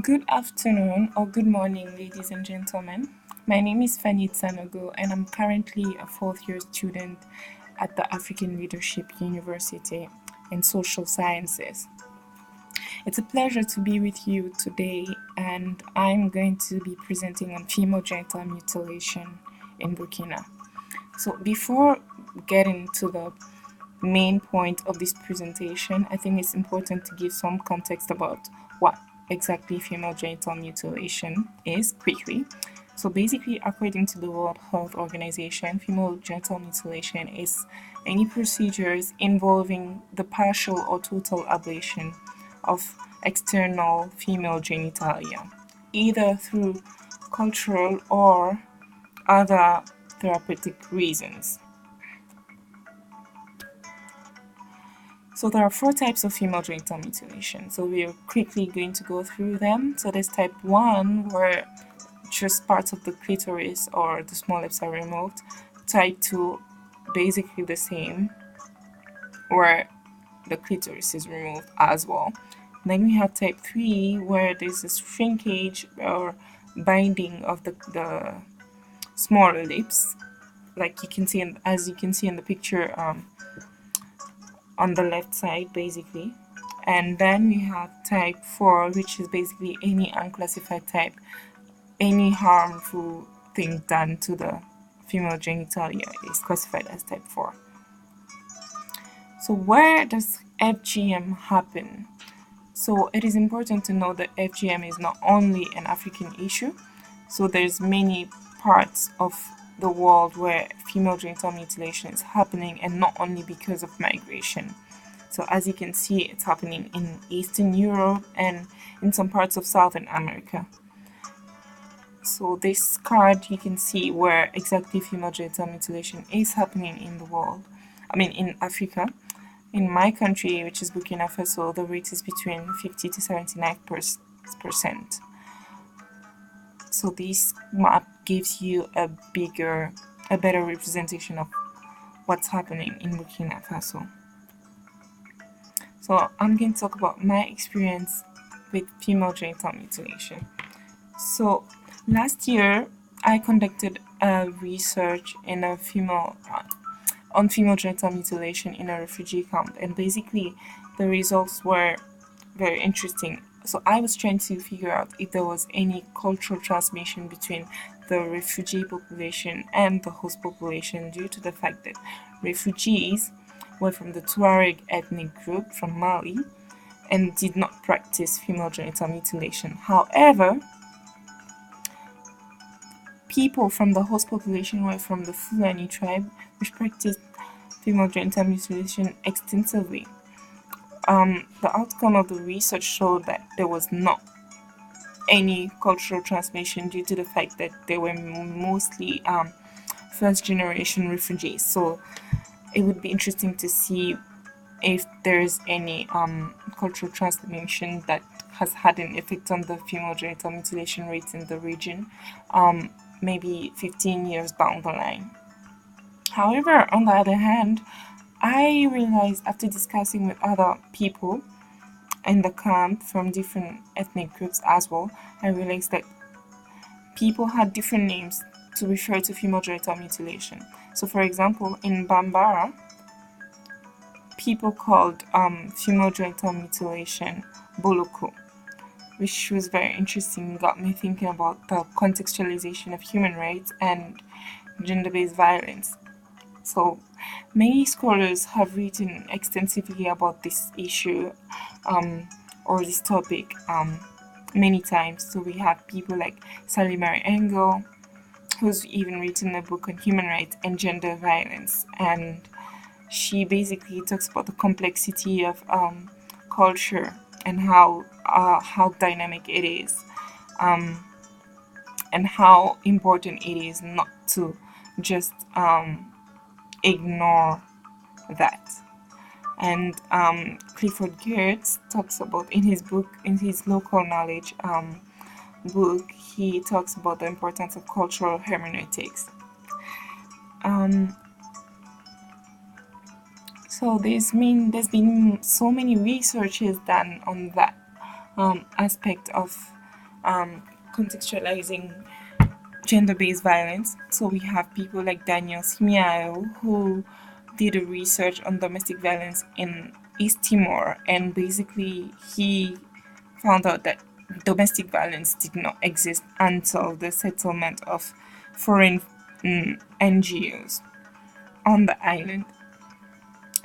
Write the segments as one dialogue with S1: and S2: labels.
S1: Good afternoon or good morning, ladies and gentlemen. My name is Fanidh Sanogo, and I'm currently a fourth year student at the African Leadership University in Social Sciences. It's a pleasure to be with you today, and I'm going to be presenting on female genital mutilation in Burkina. So, before getting to the main point of this presentation, I think it's important to give some context about what exactly female genital mutilation is quickly. So basically, according to the World Health Organization, female genital mutilation is any procedures involving the partial or total ablation of external female genitalia, either through cultural or other therapeutic reasons. So there are four types of female genital mutilation. So we are quickly going to go through them. So there's type 1, where just parts of the clitoris or the small lips are removed. Type 2, basically the same, where the clitoris is removed as well. Then we have type 3, where there's a shrinkage or binding of the smaller lips, like you can see, as you can see in the picture, on the left side basically. And then we have type 4, which is basically any unclassified type, any harmful thing done to the female genitalia is classified as type 4. So where does FGM happen? So it is important to know that FGM is not only an African issue. So there's many parts of the world where female genital mutilation is happening, and not only because of migration. So as you can see, it's happening in Eastern Europe and in some parts of Southern America. So this card, you can see where exactly female genital mutilation is happening in the world. In Africa. In my country, which is Burkina Faso, the rate is between 50 to 79%. So this map gives you a better representation of what's happening in Burkina Faso. So I'm going to talk about my experience with female genital mutilation. So last year, I conducted a research on female genital mutilation in a refugee camp, and basically the results were very interesting. So I was trying to figure out if there was any cultural transmission between the refugee population and the host population, due to the fact that refugees were from the Tuareg ethnic group from Mali and did not practice female genital mutilation. However, people from the host population were from the Fulani tribe, which practiced female genital mutilation extensively. The outcome of the research showed that there was not any cultural transmission, due to the fact that they were mostly first generation refugees. So it would be interesting to see if there's any cultural transmission that has had an effect on the female genital mutilation rates in the region, maybe 15 years down the line. However, on the other hand, I realized after discussing with other people in the camp from different ethnic groups as well, I realized that people had different names to refer to female genital mutilation. So, for example, in Bambara, people called female genital mutilation Boloko, which was very interesting. Got me thinking about the contextualization of human rights and gender-based violence. So many scholars have written extensively about this issue, or this topic, many times. So we have people like Sally Mary Engel, who's even written a book on human rights and gender violence, and she basically talks about the complexity of culture and how dynamic it is, and how important it is not to just ignore that. And Clifford Geertz talks about, in his local knowledge book, he talks about the importance of cultural hermeneutics. So there's been so many researches done on that aspect of contextualizing gender-based violence. So we have people like Daniel Simiao, who did a research on domestic violence in East Timor, and basically he found out that domestic violence did not exist until the settlement of foreign NGOs on the island.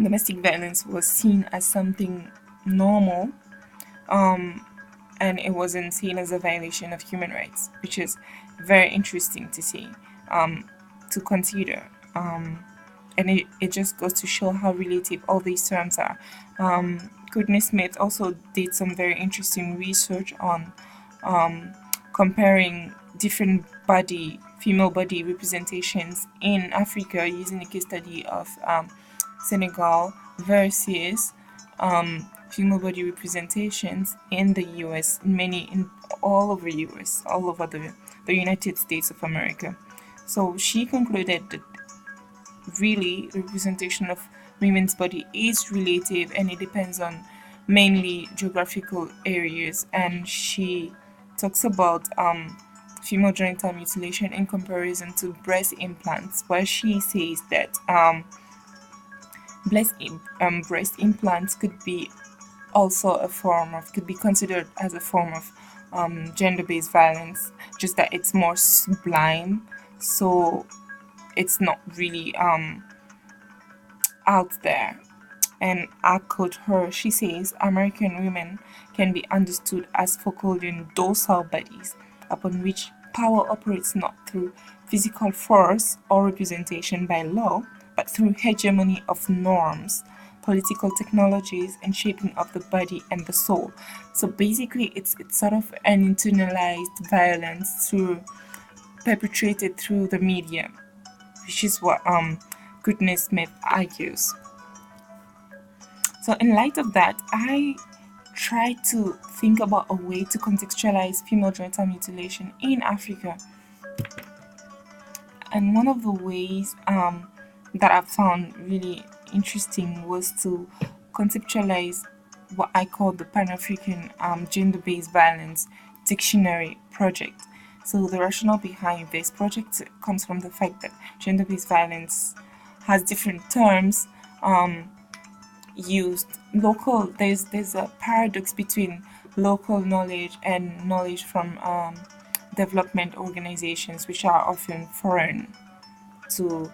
S1: Domestic violence was seen as something normal, and it wasn't seen as a violation of human rights, which is very interesting to see, to consider. And it just goes to show how relative all these terms are. Courtney Smith also did some very interesting research on comparing different female body representations in Africa using the case study of Senegal versus female body representations in the US, in all over US, all over the United States of America. So she concluded that really representation of women's body is relative, and it depends on mainly geographical areas. And she talks about female genital mutilation in comparison to breast implants, where she says that breast implants could be considered as a form of gender-based violence, just that it's more sublime, so it's not really out there. And I quote her, she says, American women can be understood as Foucauldian docile bodies upon which power operates not through physical force or representation by law, but through hegemony of norms, political technologies, and shaping of the body and the soul. So basically, it's sort of an internalized violence perpetrated through the media, which is what Courtney Smith argues. So in light of that, I try to think about a way to contextualize female genital mutilation in Africa. And one of the ways that I found really interesting was to conceptualize what I call the PanAfrican gender-based violence dictionary project. So the rationale behind this project comes from the fact that gender-based violence has different terms used. There's a paradox between local knowledge and knowledge from development organizations, which are often foreign to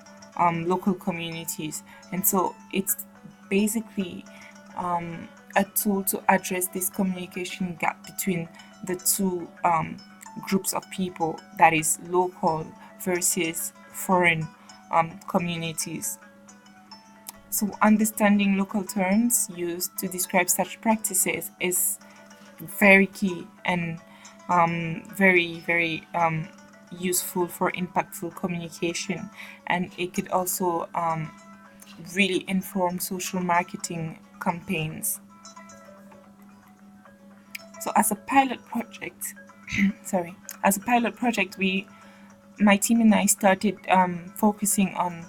S1: local communities. And so it's basically a tool to address this communication gap between the two groups of people, that is local versus foreign communities. So understanding local terms used to describe such practices is very key and very useful for impactful communication, and it could also really inform social marketing campaigns. So as a pilot project, my team and I started focusing on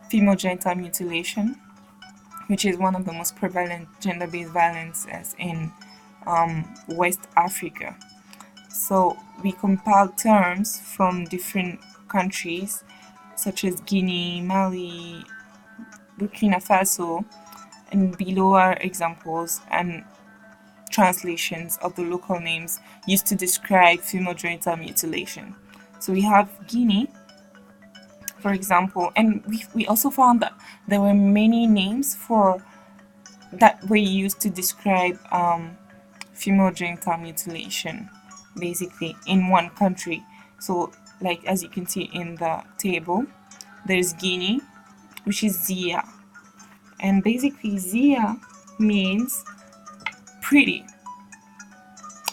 S1: female genital mutilation, which is one of the most prevalent gender-based violences in West Africa. So we compiled terms from different countries such as Guinea, Mali, Burkina Faso, and below are examples and translations of the local names used to describe female genital mutilation. So we have Guinea, for example, and we also found that there were many names that were used to describe female genital mutilation, basically in one country. So, like as you can see in the table, there's Guinea, which is Zia, and basically Zia means pretty.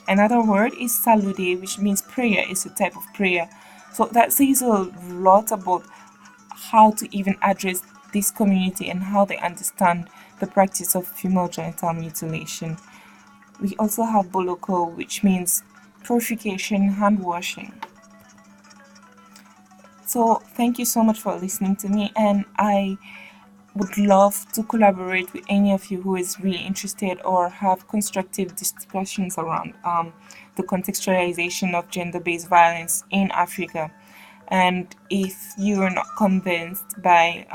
S1: Another word is Salude, which means prayer. It's a type of prayer. So that says a lot about how to even address this community and how they understand the practice of female genital mutilation. We also have Boloko, which means purification, hand washing. So thank you so much for listening to me, and I would love to collaborate with any of you who is really interested or have constructive discussions around the contextualization of gender-based violence in Africa. And if you're not convinced by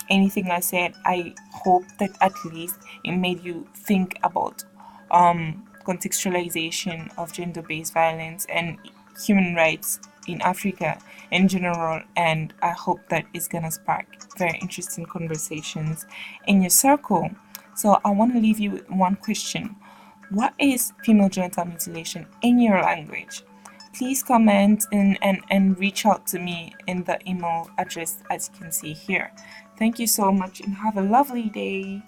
S1: anything I said, I hope that at least it made you think about contextualization of gender based violence and human rights in Africa in general. And I hope that it's going to spark very interesting conversations in your circle. So I want to leave you with one question. What is female genital mutilation in your language? Please comment and reach out to me in the email address as you can see here. Thank you so much and have a lovely day.